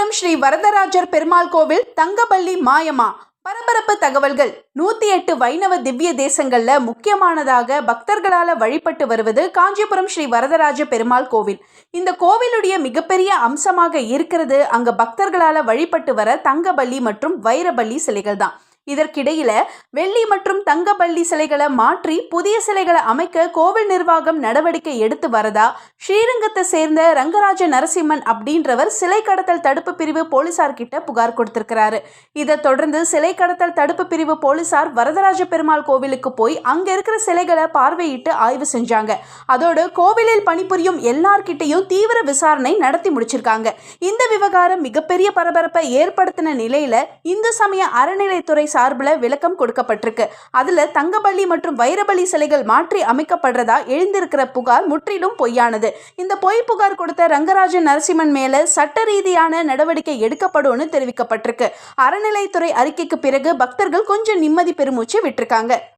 காஞ்சிபுரம் ஸ்ரீ வரதராஜர் பெருமாள் கோவில் தங்கபள்ளி மாயமா பரபரப்பு தகவல்கள். 108 வைணவ திவ்ய தேசங்கள்ல முக்கியமானதாக பக்தர்களால வழிபட்டு வருவது காஞ்சிபுரம் ஸ்ரீ வரதராஜ பெருமாள் கோவில். இந்த கோவிலுடைய மிகப்பெரிய அம்சமாக இருக்கிறது அங்க பக்தர்களால வழிபட்டு வர தங்கபள்ளி மற்றும் வைரபள்ளி சிலைகள் தான். இதற்கிடையில வெள்ளி மற்றும் தங்கபள்ளி சிலைகளை மாற்றி புதிய சிலைகளை அமைக்க கோவில் நிர்வாகம் நடவடிக்கை எடுத்து வரதா ஸ்ரீரங்கத்தை சேர்ந்த ரங்கராஜ நரசிம்மன் அப்படின்றவர் சிலை கடத்தல் தடுப்பு பிரிவு போலீசார் கிட்ட புகார் கொடுத்திருக்கிறாரு. இதை தொடர்ந்து சிலை கடத்தல் தடுப்பு பிரிவு போலீசார் வரதராஜ பெருமாள் கோவிலுக்கு போய் அங்க இருக்கிற சிலைகளை பார்வையிட்டு ஆய்வு செஞ்சாங்க. அதோடு கோவிலில் பணிபுரியும் எல்லார்கிட்டையும் தீவிர விசாரணை நடத்தி முடிச்சிருக்காங்க. இந்த விவகாரம் மிகப்பெரிய பரபரப்பை ஏற்படுத்தின நிலையில இந்து சமய அறநிலைத்துறை சார்பில் விளக்கம் கொடுக்கப்பட்டிருக்கு. அதுல தங்கபள்ளி மற்றும் வைரபள்ளி சிலைகள் மாற்றி அமைக்கப்படுறதா எழுந்திருக்கிற புகார் முற்றிலும் பொய்யானது. இந்த பொய் புகார் கொடுத்த ரங்கராஜன் நரசிம்மன் மேல சட்ட ரீதியான நடவடிக்கை எடுக்கப்படும் தெரிவிக்கப்பட்டிருக்கு. அறநிலைத்துறை அறிக்கைக்கு பிறகு பக்தர்கள் கொஞ்சம் நிம்மதி பெருமூச்சு விட்டிருக்காங்க.